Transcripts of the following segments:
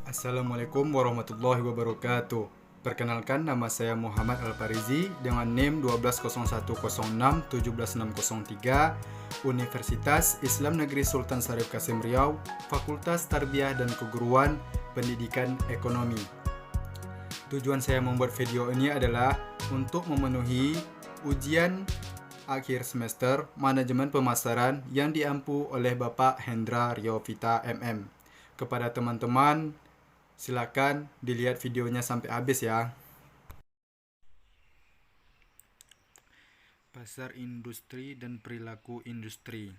Assalamualaikum warahmatullahi wabarakatuh. Perkenalkan, nama saya Muhammad Al-Farizi dengan NIM 120106176003, Universitas Islam Negeri Sultan Syarif Kasim Riau, Fakultas Tarbiyah dan Keguruan Pendidikan Ekonomi. Tujuan saya membuat video ini adalah untuk memenuhi ujian akhir semester Manajemen Pemasaran yang diampu oleh Bapak Hendra Riovita MM. Kepada teman-teman, silakan dilihat videonya sampai habis ya. Pasar industri dan perilaku industri.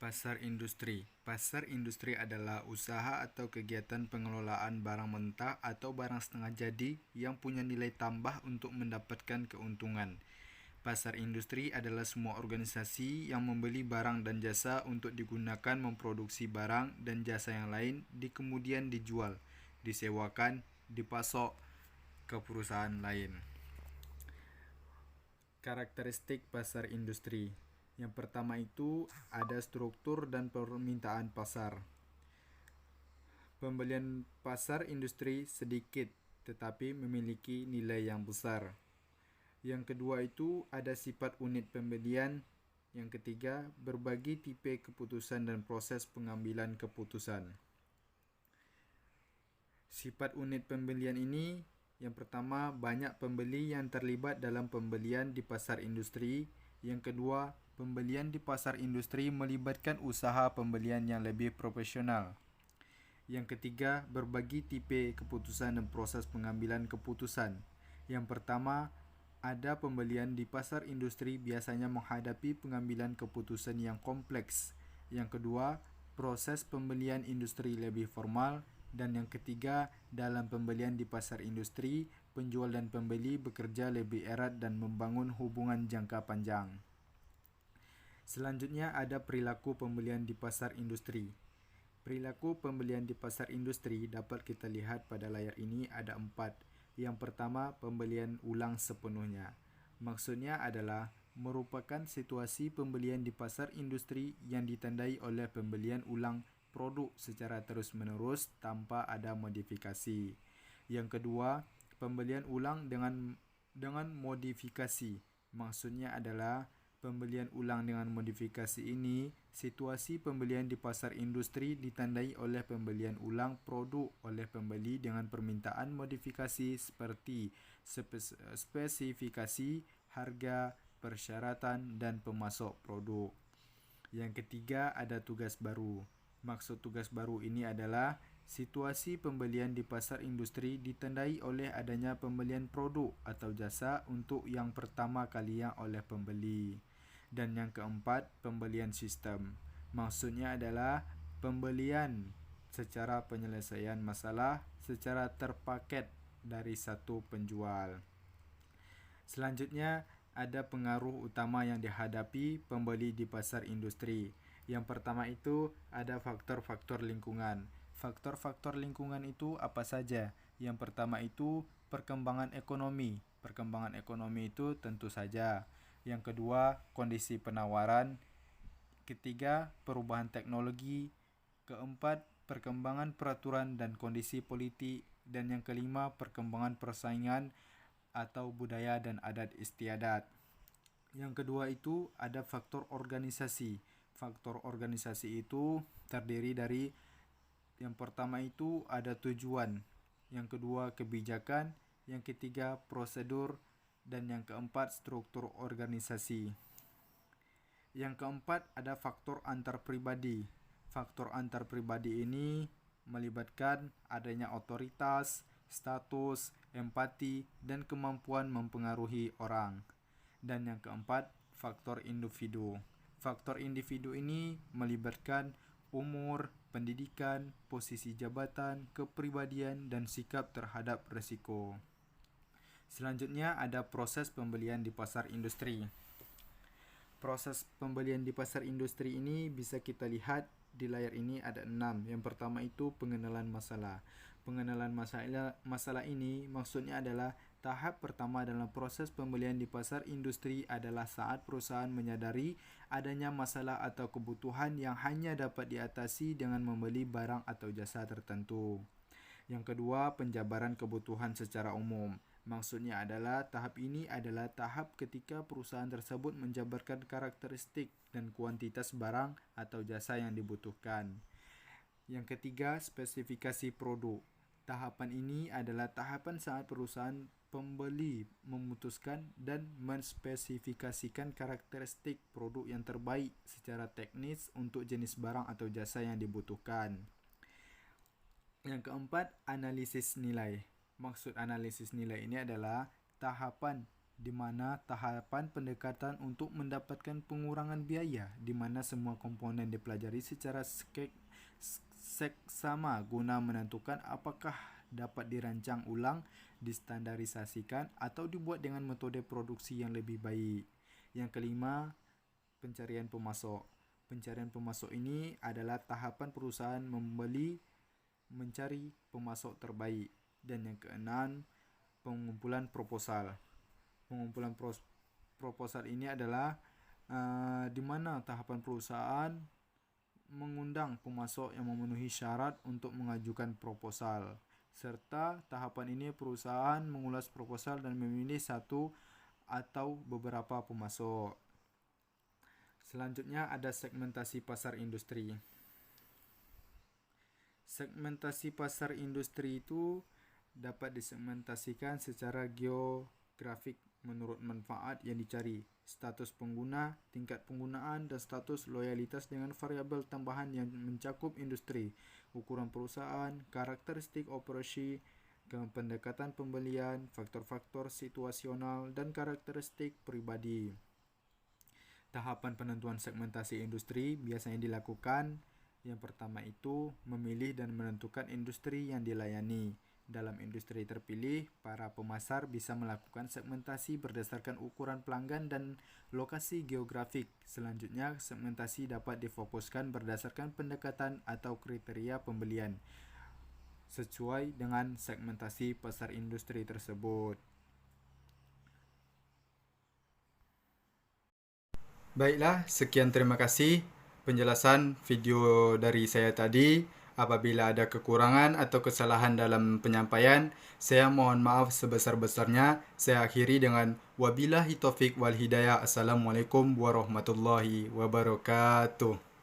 Pasar industri. Pasar industri adalah usaha atau kegiatan pengelolaan barang mentah atau barang setengah jadi yang punya nilai tambah untuk mendapatkan keuntungan. Pasar industri adalah semua organisasi yang membeli barang dan jasa untuk digunakan memproduksi barang dan jasa yang lain kemudian dijual, disewakan, dipasok ke perusahaan lain. Karakteristik pasar industri. Yang pertama itu ada struktur dan permintaan pasar. Pembelian pasar industri sedikit tetapi memiliki nilai yang besar. Yang kedua itu ada sifat unit pembelian. Yang ketiga, berbagi tipe keputusan dan proses pengambilan keputusan. Sifat unit pembelian ini, yang pertama, banyak pembeli yang terlibat dalam pembelian di pasar industri. Yang kedua, pembelian di pasar industri melibatkan usaha pembelian yang lebih profesional. Yang ketiga, berbagi tipe keputusan dan proses pengambilan keputusan. Yang pertama, ada pembelian di pasar industri biasanya menghadapi pengambilan keputusan yang kompleks. Yang kedua, proses pembelian industri lebih formal. Dan yang ketiga, dalam pembelian di pasar industri, penjual dan pembeli bekerja lebih erat dan membangun hubungan jangka panjang. Selanjutnya ada perilaku pembelian di pasar industri. Perilaku pembelian di pasar industri dapat kita lihat pada layar ini ada 4. Yang pertama, pembelian ulang sepenuhnya. Maksudnya adalah merupakan situasi pembelian di pasar industri yang ditandai oleh pembelian ulang produk secara terus-menerus tanpa ada modifikasi. Yang kedua, pembelian ulang dengan modifikasi. Maksudnya adalah pembelian ulang dengan modifikasi ini, situasi pembelian di pasar industri ditandai oleh pembelian ulang produk oleh pembeli dengan permintaan modifikasi seperti spesifikasi, harga, persyaratan, dan pemasok produk. Yang ketiga ada tugas baru. Maksud tugas baru ini adalah situasi pembelian di pasar industri ditandai oleh adanya pembelian produk atau jasa untuk yang pertama kalinya oleh pembeli. Dan yang keempat, pembelian sistem. Maksudnya adalah pembelian secara penyelesaian masalah secara terpaket dari satu penjual. Selanjutnya, ada pengaruh utama yang dihadapi pembeli di pasar industri. Yang pertama itu ada faktor-faktor lingkungan. Faktor-faktor lingkungan itu apa saja? Yang pertama itu perkembangan ekonomi. Perkembangan ekonomi itu tentu saja. Yang kedua, kondisi penawaran. Ketiga, perubahan teknologi. Keempat, perkembangan peraturan dan kondisi politik. Dan yang kelima, perkembangan persaingan atau budaya dan adat istiadat. Yang kedua itu ada faktor organisasi. Faktor organisasi itu terdiri dari yang pertama itu ada tujuan, yang kedua kebijakan, yang ketiga prosedur, dan yang keempat struktur organisasi. Yang keempat ada faktor antar pribadi. Faktor antar pribadi ini melibatkan adanya otoritas, status, empati, dan kemampuan mempengaruhi orang. Dan yang keempat, faktor individu. Faktor individu ini melibatkan umur, pendidikan, posisi jabatan, kepribadian, dan sikap terhadap risiko. Selanjutnya ada proses pembelian di pasar industri. Proses pembelian di pasar industri ini bisa kita lihat di layar ini ada 6. Yang pertama itu pengenalan masalah. Pengenalan masalah ini maksudnya adalah tahap pertama dalam proses pembelian di pasar industri adalah saat perusahaan menyadari adanya masalah atau kebutuhan yang hanya dapat diatasi dengan membeli barang atau jasa tertentu. Yang kedua, penjabaran kebutuhan secara umum. Maksudnya adalah tahap ini adalah tahap ketika perusahaan tersebut menjabarkan karakteristik dan kuantitas barang atau jasa yang dibutuhkan. Yang ketiga, spesifikasi produk. Tahapan ini adalah tahapan saat perusahaan pembeli memutuskan dan menspesifikasikan karakteristik produk yang terbaik secara teknis untuk jenis barang atau jasa yang dibutuhkan. Yang keempat, analisis nilai. Maksud analisis nilai ini adalah tahapan di mana tahapan pendekatan untuk mendapatkan pengurangan biaya di mana semua komponen dipelajari secara seksama guna menentukan apakah dapat dirancang ulang, distandarisasikan atau dibuat dengan metode produksi yang lebih baik. Yang kelima, pencarian pemasok. Pencarian pemasok ini adalah tahapan perusahaan mencari pemasok terbaik. Dan yang keenam, pengumpulan proposal. Pengumpulan proposal ini adalah di mana tahapan perusahaan mengundang pemasok yang memenuhi syarat untuk mengajukan proposal. Serta tahapan ini perusahaan mengulas proposal dan memilih satu atau beberapa pemasok. Selanjutnya ada segmentasi pasar industri. Segmentasi pasar industri itu dapat disegmentasikan secara geografik menurut manfaat yang dicari, status pengguna, tingkat penggunaan, dan status loyalitas dengan variabel tambahan yang mencakup industri, ukuran perusahaan, karakteristik operasi, pendekatan pembelian, faktor-faktor situasional, dan karakteristik pribadi. Tahapan penentuan segmentasi industri biasanya dilakukan. Yang pertama itu memilih dan menentukan industri yang dilayani. Dalam industri terpilih, para pemasar bisa melakukan segmentasi berdasarkan ukuran pelanggan dan lokasi geografik. Selanjutnya, segmentasi dapat difokuskan berdasarkan pendekatan atau kriteria pembelian sesuai dengan segmentasi pasar industri tersebut. Baiklah, sekian terima kasih penjelasan video dari saya tadi. Apabila ada kekurangan atau kesalahan dalam penyampaian, saya mohon maaf sebesar-besarnya. Saya akhiri dengan wabillahi taufik wal hidayah. Assalamualaikum warahmatullahi wabarakatuh.